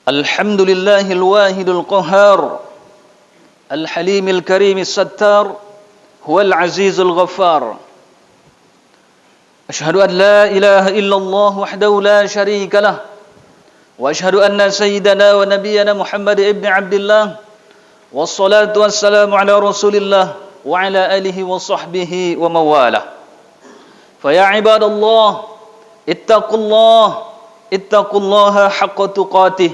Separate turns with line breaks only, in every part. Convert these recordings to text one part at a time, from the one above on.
الحمد لله الواحد القهار الحليم الكريم الستار هو العزيز الغفار أشهد أن لا إله إلا الله وحده لا شريك له وأشهد أن سيدنا ونبينا محمد ابن عبد الله والصلاة والسلام على رسول الله وعلى آله وصحبه ومواله فيا عباد الله اتقوا الله حق تقاته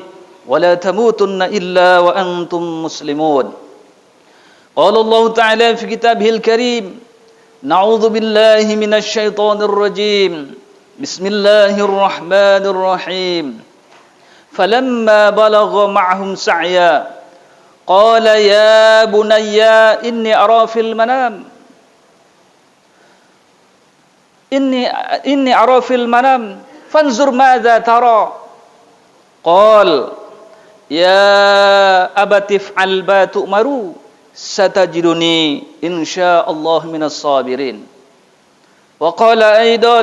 ولا تموتن إلا وأنتم مسلمون قال الله تعالى في كتابه الكريم نعوذ بالله من الشيطان الرجيم بسم الله الرحمن الرحيم فلما بلغ معهم سعيا قال يا بني إني أرى في المنام إني أرى في المنام فانظر ماذا ترى قال يا أبت افعل ما تؤمر ستجدني إن شاء الله من الصابرين وقال أيضا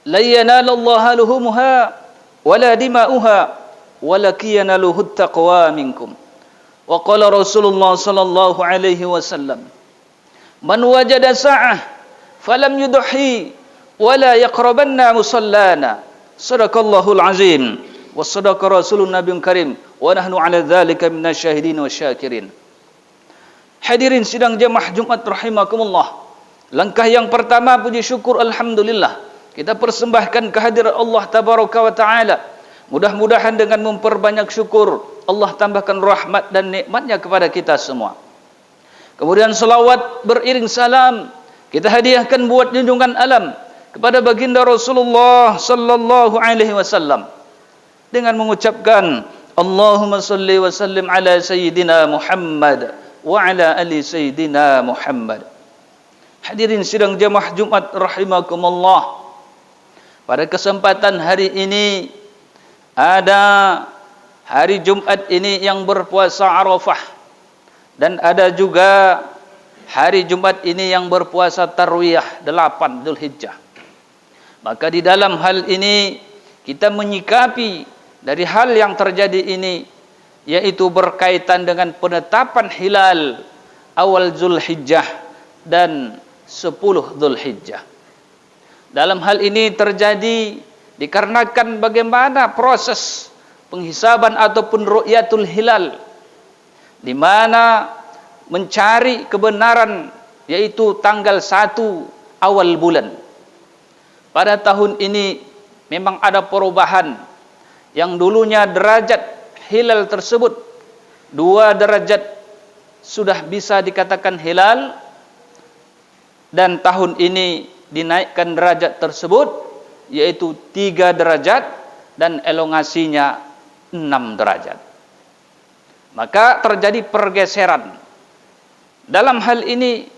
لن ينال الله لحومها ولا دماؤها ولكن يناله التقوى منكم وقال رسول الله صلى الله عليه وسلم من وجد ساعة فلم يضحي ولا يقربن مصلانا صدق الله العظيم وصدق رسول النبي الكريم ونحن على ذلك من الشاهدين والسyakirin. Hadirin sidang jemaah Jumat rahimakumullah. Langkah yang pertama puji syukur alhamdulillah. Kita persembahkan kehadiran Allah tabaraka wa taala. Mudah-mudahan dengan memperbanyak syukur Allah tambahkan rahmat dan nikmatnya kepada kita semua. Kemudian salawat beriring salam kita hadiahkan buat junjungan alam kepada baginda Rasulullah sallallahu alaihi wasallam dengan mengucapkan Allahumma salli wa sallim ala sayyidina Muhammad wa ala ali sayyidina Muhammad. Hadirin sidang jemaah Jumat rahimakumullah. Pada kesempatan hari ini ada hari Jumat ini yang berpuasa Arafah dan ada juga hari Jumat ini yang berpuasa Tarwiyah 8 Dzulhijjah. Maka di dalam hal ini kita menyikapi dari hal yang terjadi ini yaitu berkaitan dengan penetapan hilal awal Dzulhijjah dan 10 Dzulhijjah. Dalam hal ini terjadi dikarenakan bagaimana proses penghisaban ataupun ru'yatul hilal di mana mencari kebenaran yaitu tanggal 1 awal bulan. Pada tahun ini memang ada perubahan yang dulunya derajat hilal tersebut 2 derajat sudah bisa dikatakan hilal dan tahun ini dinaikkan derajat tersebut yaitu 3 derajat dan elongasinya 6 derajat. Maka terjadi pergeseran. Dalam hal ini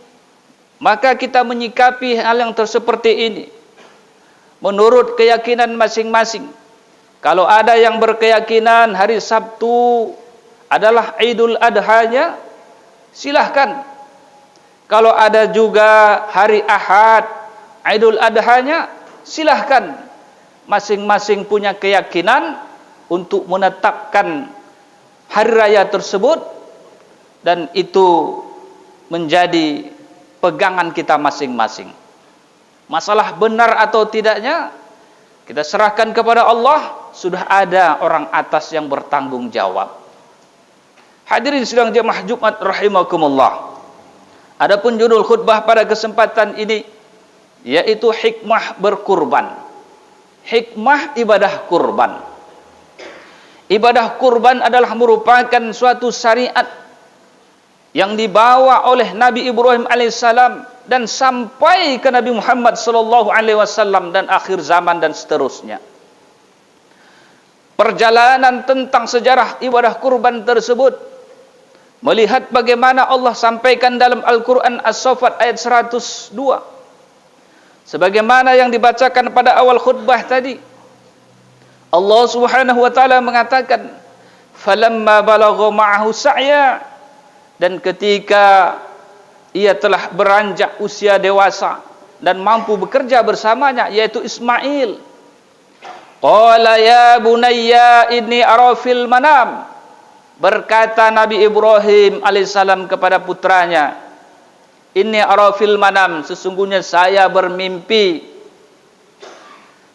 maka kita menyikapi hal yang seperti ini menurut keyakinan masing-masing. Kalau ada yang berkeyakinan hari Sabtu adalah Idul Adhanya, silahkan. Kalau ada juga hari Ahad Idul Adhanya, silahkan. Masing-masing punya keyakinan untuk menetapkan hari raya tersebut dan itu menjadi pegangan kita masing-masing. Masalah benar atau tidaknya kita serahkan kepada Allah. Sudah ada orang atas yang bertanggung jawab. Hadirin sidang jemaah Jumat rahimakumullah. Adapun judul khutbah pada kesempatan ini yaitu hikmah berkurban. Hikmah ibadah kurban. Ibadah kurban adalah merupakan suatu syariat yang dibawa oleh Nabi Ibrahim alaihissalam dan sampai ke Nabi Muhammad sallallahu alaihi wasallam dan akhir zaman dan seterusnya. Perjalanan tentang sejarah ibadah kurban tersebut melihat bagaimana Allah sampaikan dalam Al-Quran As-Saffat ayat 102 sebagaimana yang dibacakan pada awal khutbah tadi. Allah Subhanahu wa taala mengatakan falamma balagha ma'ahu sa'ya, dan ketika ia telah beranjak usia dewasa dan mampu bekerja bersamanya yaitu Ismail. Qala ya bunayya inni ara fil manam. Berkata Nabi Ibrahim alaihissalam kepada putranya, inni ara fil manam, sesungguhnya saya bermimpi.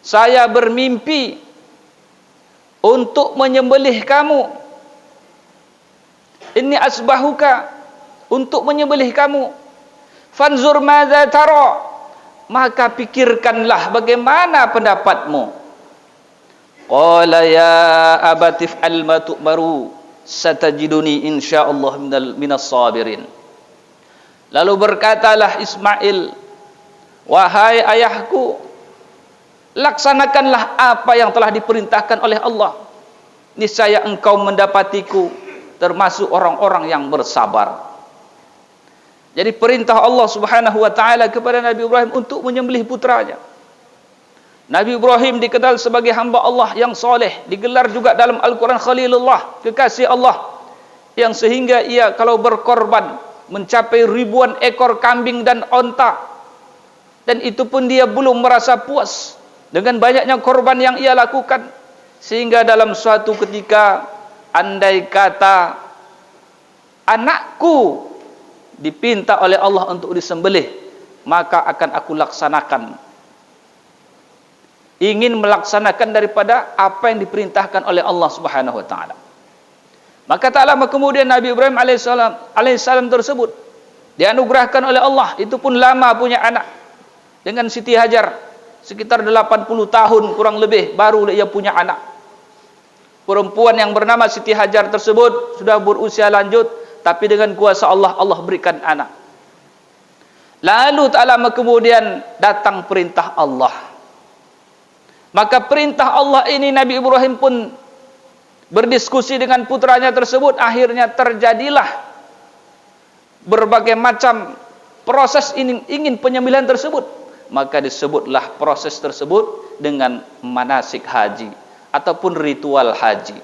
Saya bermimpi untuk menyembelih kamu. Inni asbahuka, untuk menyembelih kamu. Fanzur madza tara, maka pikirkanlah bagaimana pendapatmu. Qala ya abati fa'al ma tu'maru, satajiduni insyaallah minas sabirin. Lalu berkatalah Ismail, wahai ayahku, laksanakanlah apa yang telah diperintahkan oleh Allah. Niscaya engkau mendapatiku termasuk orang-orang yang bersabar. Jadi perintah Allah Subhanahu wa taala kepada Nabi Ibrahim untuk menyembelih putranya. Nabi Ibrahim dikenal sebagai hamba Allah yang soleh, digelar juga dalam Al-Quran Khalilullah, kekasih Allah, yang sehingga ia kalau berkorban mencapai ribuan ekor kambing dan onta, dan itu pun dia belum merasa puas dengan banyaknya korban yang ia lakukan, sehingga dalam suatu ketika, andai kata anakku dipinta oleh Allah untuk disembelih, maka akan aku laksanakan. Ingin melaksanakan daripada apa yang diperintahkan oleh Allah Subhanahu wa taala. Maka tak lama kemudian Nabi Ibrahim alaihissalam tersebut dianugerahkan oleh Allah, itu pun lama punya anak dengan Siti Hajar, sekitar 80 tahun kurang lebih baru ia punya anak. Perempuan yang bernama Siti Hajar tersebut sudah berusia lanjut, tapi dengan kuasa Allah, Allah berikan anak. Lalu tak lama kemudian datang perintah Allah. Maka perintah Allah ini Nabi Ibrahim pun berdiskusi dengan putranya tersebut. Akhirnya terjadilah berbagai macam proses ingin penyembelihan tersebut. Maka disebutlah proses tersebut dengan manasik haji ataupun ritual haji.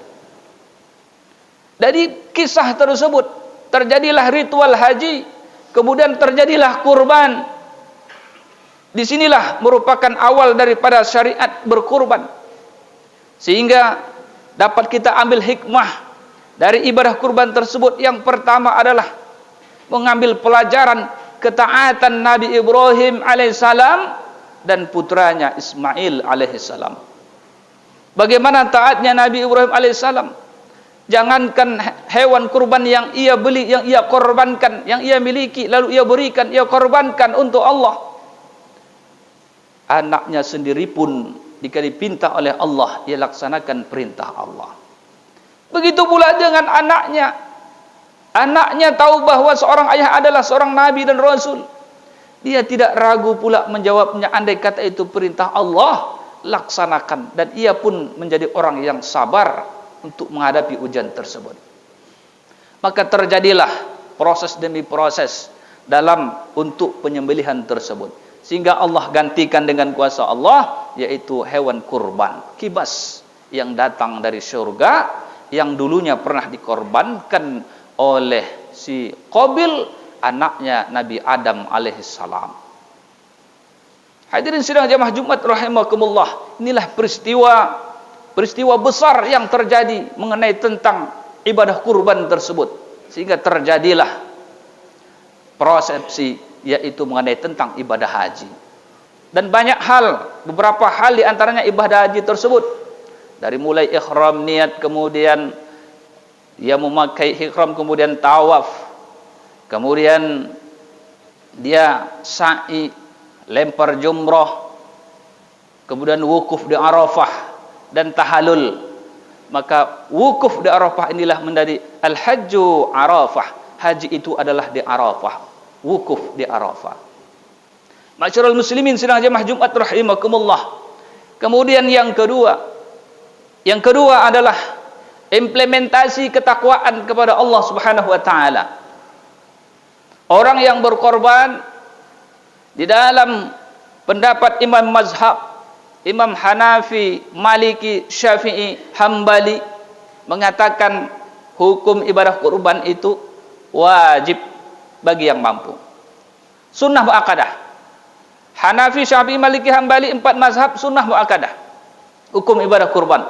Dari kisah tersebut terjadilah ritual haji, kemudian terjadilah kurban. Disinilah merupakan awal daripada syariat berkurban, sehingga dapat kita ambil hikmah dari ibadah kurban tersebut. Yang pertama adalah mengambil pelajaran ketaatan Nabi Ibrahim alaihissalam dan putranya Ismail alaihissalam. Bagaimana taatnya Nabi Ibrahim alaihissalam. Jangankan hewan kurban yang ia beli, yang ia korbankan, yang ia miliki, lalu ia berikan, ia korbankan untuk Allah. Anaknya sendiri pun jika dipinta oleh Allah, ia laksanakan perintah Allah. Begitu pula dengan anaknya. Anaknya tahu bahwa seorang ayah adalah seorang nabi dan rasul. Dia tidak ragu pula menjawabnya, andai kata itu perintah Allah, laksanakan. Dan ia pun menjadi orang yang sabar untuk menghadapi ujian tersebut. Maka terjadilah proses demi proses dalam untuk penyembelihan tersebut, sehingga Allah gantikan dengan kuasa Allah, yaitu hewan kurban kibas yang datang dari surga, yang dulunya pernah dikorbankan oleh si Qabil, anaknya Nabi Adam alaihissalam. Hadirin sidang jamaah Jumat rahimakumullah, inilah peristiwa besar yang terjadi mengenai tentang ibadah kurban tersebut, sehingga terjadilah prosesi, yaitu mengenai tentang ibadah haji. Dan banyak hal, beberapa hal di antaranya ibadah haji tersebut, dari mulai ihram niat, kemudian dia memakai ihram, kemudian tawaf, kemudian dia sa'i, lempar jumrah, kemudian wukuf di Arafah dan tahalul. Maka wukuf di Arafah inilah menjadi al-hajju Arafah. Haji itu adalah di Arafah, wukuf di Arafah. Masyarul muslimin sidang jamaah Jumat rahimakumullah. Kemudian yang kedua adalah implementasi ketakwaan kepada Allah Subhanahu wa taala. Orang yang berkorban di dalam pendapat imam mazhab, Imam Hanafi, Maliki, Syafi'i, Hambali, mengatakan hukum ibadah kurban itu wajib bagi yang mampu. Sunnah muakkadah. Hanafi, Syafi'i, Maliki, Hambali, 4 mazhab sunnah muakkadah. hukum ibadah kurban.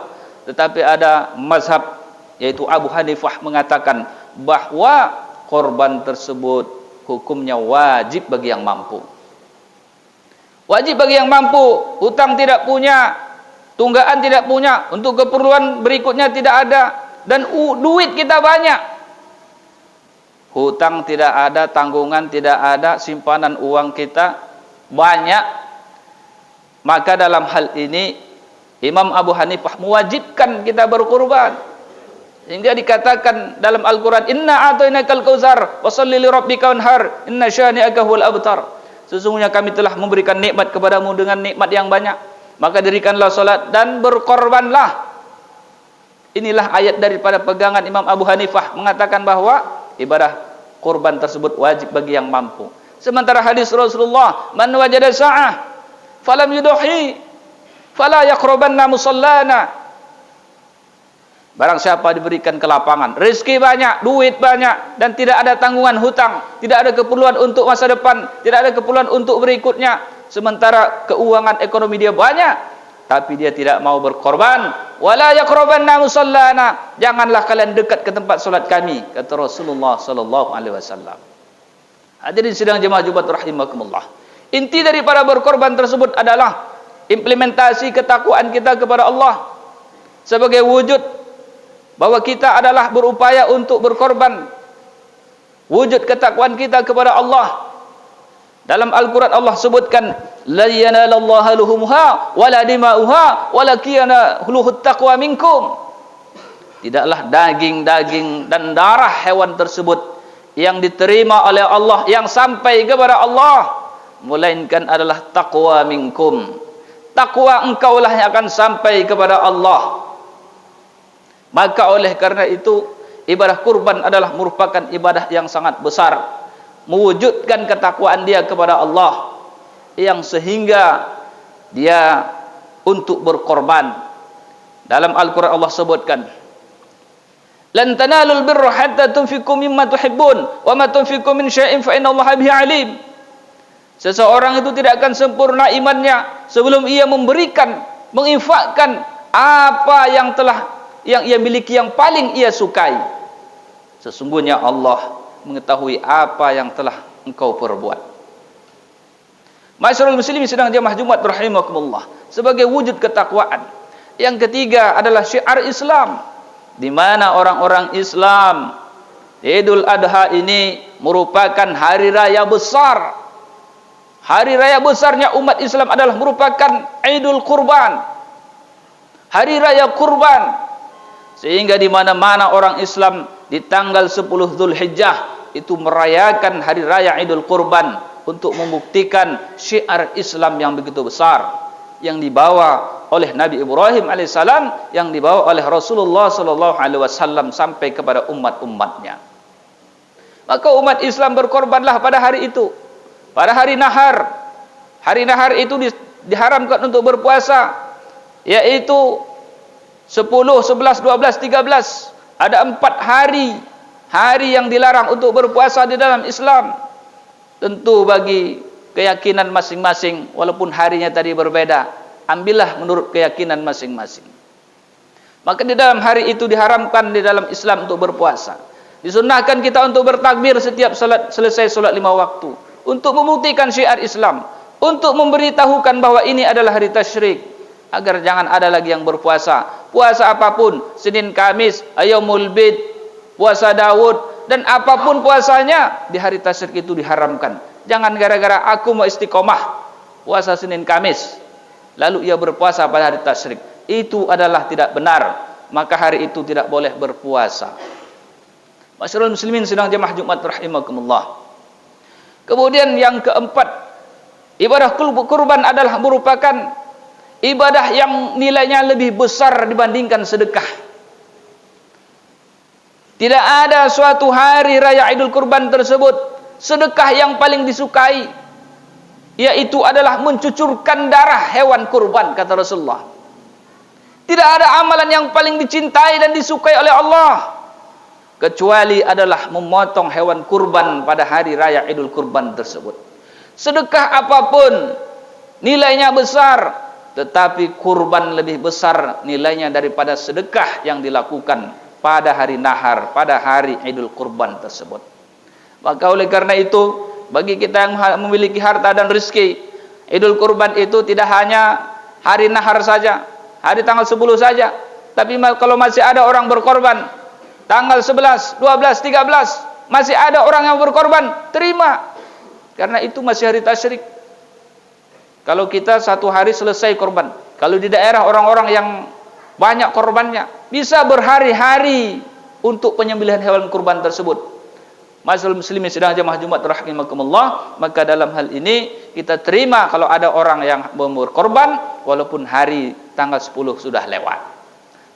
Tetapi ada mazhab yaitu Abu Hanifah mengatakan bahwa korban tersebut hukumnya wajib bagi yang mampu. Wajib bagi yang mampu, hutang tidak punya, tunggaan tidak punya, untuk keperluan berikutnya tidak ada, dan duit kita banyak. Hutang tidak ada, tanggungan tidak ada, simpanan uang kita banyak. Maka dalam hal ini Imam Abu Hanifah mewajibkan kita berkurban. Hingga dikatakan dalam Al-Quran, Inna a'tainakal kautsar washolli li rabbika wanhar inna syani'aka huwal abtar. Sesungguhnya kami telah memberikan nikmat kepadamu dengan nikmat yang banyak, maka dirikanlah salat dan berkorbanlah. Inilah ayat daripada pegangan Imam Abu Hanifah mengatakan bahwa ibadah kurban tersebut wajib bagi yang mampu. Sementara hadis Rasulullah, man wajada sa'ah falam yudahi fala yaqrabanna musallana. Barang siapa diberikan kelapangan, rezeki banyak, duit banyak, dan tidak ada tanggungan hutang, tidak ada keperluan untuk masa depan, tidak ada keperluan untuk berikutnya, sementara keuangan ekonomi dia banyak, tapi dia tidak mau berkorban, wala yaqrabanna musallana, janganlah kalian dekat ke tempat salat kami, kata Rasulullah sallallahu alaihi wasallam. Hadirin sidang jemaah Jumat rahimakumullah. Inti daripada berkorban tersebut adalah implementasi ketakwaan kita kepada Allah sebagai wujud bahwa kita adalah berupaya untuk berkorban, wujud ketakwaan kita kepada Allah. Dalam Al-Quran Allah sebutkan, la yanalallaha luhumha wala dima'uha walakin luhut taqwa minkum. Tidaklah daging-daging dan darah hewan tersebut yang diterima oleh Allah, yang sampai kepada Allah, melainkan adalah taqwa minkum. Takwa engkaulah yang akan sampai kepada Allah. Maka oleh karena itu, ibadah kurban adalah merupakan ibadah yang sangat besar, mewujudkan ketakwaan dia kepada Allah, yang sehingga dia untuk berkorban. Dalam Al-Quran Allah sebutkan, lan tanalul birra hatta tunfiqu mimma tuhibbun wa ma tunfiqu min syai'in fa innallaha bihi alim. Seseorang itu tidak akan sempurna imannya sebelum ia memberikan, menginfakkan apa yang ia miliki, yang paling ia sukai. Sesungguhnya Allah mengetahui apa yang telah engkau perbuat. Masyarul muslimin sedang jemaah Jumat rahimakumullah, sebagai wujud ketakwaan. Yang ketiga adalah syiar Islam, di mana orang-orang Islam Idul Adha ini merupakan hari raya besar. Hari raya besarnya umat Islam adalah merupakan Idul Kurban, hari raya kurban. Sehingga di mana-mana orang Islam di tanggal 10 Dzulhijjah itu merayakan hari raya Idul Kurban untuk membuktikan syiar Islam yang begitu besar yang dibawa oleh Nabi Ibrahim alaihissalam, yang dibawa oleh Rasulullah sallallahu alaihi wasallam sampai kepada umat-umatnya. Maka umat Islam berkorbanlah pada hari itu, pada hari nahar. Hari nahar itu diharamkan untuk berpuasa, yaitu 10, 11, 12, 13. Ada 4 hari yang dilarang untuk berpuasa di dalam Islam. Tentu bagi keyakinan masing-masing, walaupun harinya tadi berbeda, ambillah menurut keyakinan masing-masing. Maka di dalam hari itu diharamkan di dalam Islam untuk berpuasa. Disunnahkan kita untuk bertakbir setiap selesai solat 5 waktu, untuk membuktikan syiar Islam, untuk memberitahukan bahwa ini adalah hari tasyrik, agar jangan ada lagi yang berpuasa. Puasa apapun, Senin Kamis, Yaumul Bid, puasa Daud, dan apapun puasanya di hari tasyrik itu diharamkan. Jangan gara-gara aku mau istiqomah puasa Senin Kamis, lalu ia berpuasa pada hari tasyrik. Itu adalah tidak benar. Maka hari itu tidak boleh berpuasa. Masyarul muslimin sedang jemaah Jumat rahimakumullah. Kemudian yang keempat, ibadah kurban adalah merupakan ibadah yang nilainya lebih besar dibandingkan sedekah. Tidak ada suatu hari raya Idul Kurban tersebut sedekah yang paling disukai, yaitu adalah mencucurkan darah hewan kurban, kata Rasulullah. Tidak ada amalan yang paling dicintai dan disukai oleh Allah kecuali adalah memotong hewan kurban pada hari raya Idul Kurban tersebut. Sedekah apapun nilainya besar, tetapi kurban lebih besar nilainya daripada sedekah yang dilakukan pada hari nahar, pada hari Idul Kurban tersebut. Maka oleh karena itu, bagi kita yang memiliki harta dan rezeki, Idul Kurban itu tidak hanya hari nahar saja, hari tanggal 10 saja, tapi kalau masih ada orang berkorban tanggal 11, 12, 13, masih ada orang yang berkorban, terima, karena itu masih hari tasyrik. Kalau kita satu hari selesai korban, kalau di daerah orang-orang yang banyak korbannya, bisa berhari-hari untuk penyembelihan hewan kurban tersebut. Masyaallah muslimin sidang jamaah Jumat rahimakumullah, maka dalam hal ini kita terima kalau ada orang yang berkorban walaupun hari tanggal 10 sudah lewat.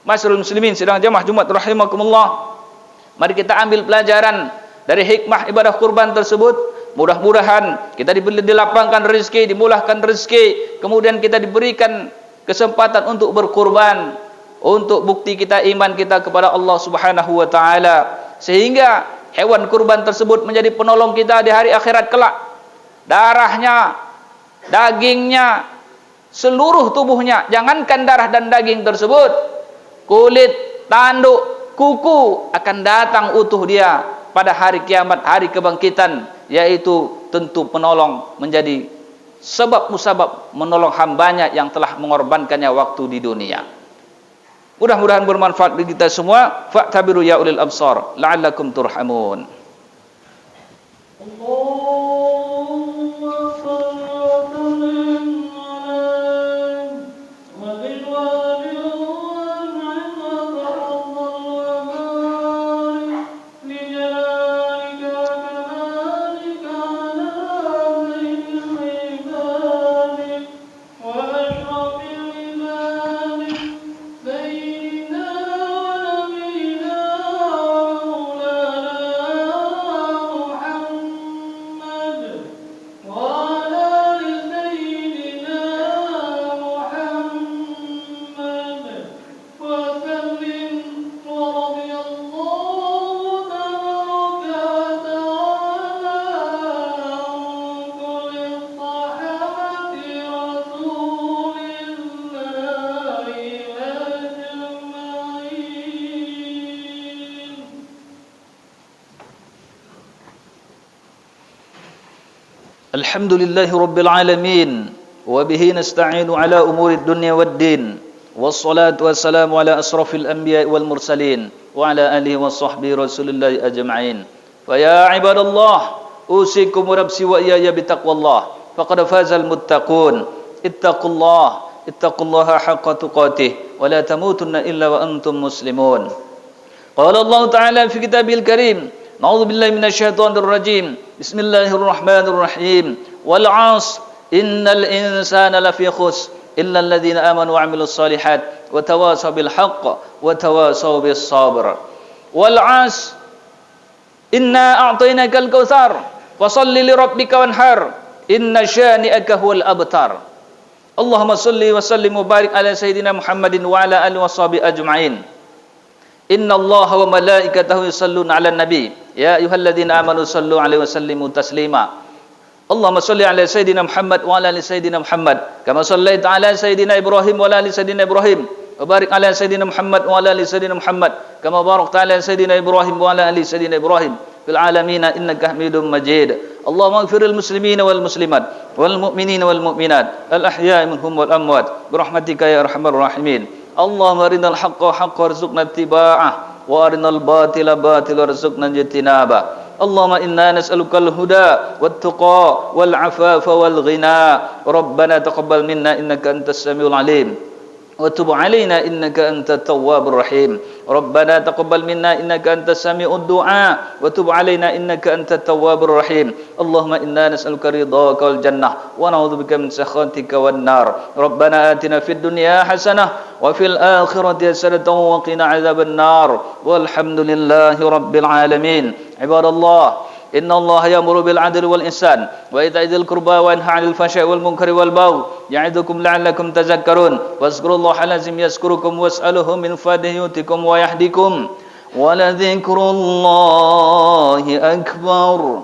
Masyaallah muslimin sidang jamaah Jumat rahimakumullah, mari kita ambil pelajaran dari hikmah ibadah kurban tersebut. Mudah-mudahan kita dilapangkan rezeki, dimulahkan rezeki, kemudian kita diberikan kesempatan untuk berkurban, untuk bukti kita iman kita kepada Allah Subhanahu wa taala, sehingga hewan kurban tersebut menjadi penolong kita di hari akhirat kelak. Darahnya, dagingnya, seluruh tubuhnya, jangankan darah dan daging tersebut, kulit, tanduk, kuku akan datang utuh dia pada hari kiamat, hari kebangkitan, yaitu tentu penolong, menjadi sebab musabab menolong hambanya yang telah mengorbankannya waktu di dunia. Mudah-mudahan bermanfaat bagi kita semua. Fa'tabiru ya ulil absar la'allakum turhamun. Alhamdulillahi Rabbil Alamin, wa bihi nasta'inu ala umuri dunya wad din, wassalatu wassalamu ala asrafil anbiya wal mursalin, wa ala alihi wa sahbihi rasulillahi ajma'in. Fa ya ibadallah, usikum wa nafsi wa iyaya bitaqwallah, faqad fazal muttaqun. Ittaqullaha haqqa tuqatih, wa la tamutunna illa wa antum muslimun. Qala Allah Ta'ala fi kitabil karim, na'udzu billahi minasyaitonir rajim. Bismillahirrahmanirrahim. Wal 'asr innal insana lafi khusr illa alladhina amanu wa 'amilus solihat wa tawasaw bil haqq wa tawasaw bis sabr. Wal 'asr inna a'tainakal kautsar fashalli li rabbika wanhar inna syani'aka huwal abtar. Allahumma shalli wa sallim wa barik ala sayidina Muhammadin wa ala alihi washabihi ajma'in. Inna Allaha wa malaikatahu yusalluna 'alan nabi ya ayyuhalladzina amanu sallu 'alaihi wa sallimu taslima. Allahumma shalli 'ala sayidina Muhammad wa ala ali sayidina Muhammad kama shallaita 'ala sayidina Ibrahim wa ala ali sayidina Ibrahim wa barik 'ala sayidina Muhammad wa ala ali sayidina Muhammad kama barakta 'ala sayidina Ibrahim wa ala ali sayidina Ibrahim fil 'alamin innaka Hamidum Majid. Allahumma ighfiril muslimina wal muslimat wal mu'minina wal mu'minat al ahya'i minhum wal amwat bi rahmatika ya arhamar rahimin. Allahumma arinal haqqa haqqan warzuqna ittiba'ah wa arinal batila batilan warzuqna ijtinabah. Allahumma inna nas'alukal huda wat tuqa wal afafa wal ghina. Rabbana taqabbal minna innaka antas samiul alim wa tub 'alaina innaka antat tawwabur rahim. Rabbana taqabbal minna innaka antas sami'ud du'a wa tub 'alaina innaka antat tawwabur rahim. Allahumma inna nas'aluka ridhaka wal jannah wa na'udzubika min sakhatika wan nar. Rabbana atina fid dunya hasanah wa fil akhirati hasanatan wa qina 'adzaban nar. Walhamdulillahi rabbil alamin. Ibadallah, inna Allah ya'muru bil 'adli wal ihsan wa ita'i dzil qurba wa yanha 'anil fahsya'i wal munkari wal baghi ya'idukum la'allakum tadhakkarun. Wazkurullaha al-'azim yazkurukum was'aluhu min fadlihi yutikum wa yahdikum wa la dzikrullahi akbar.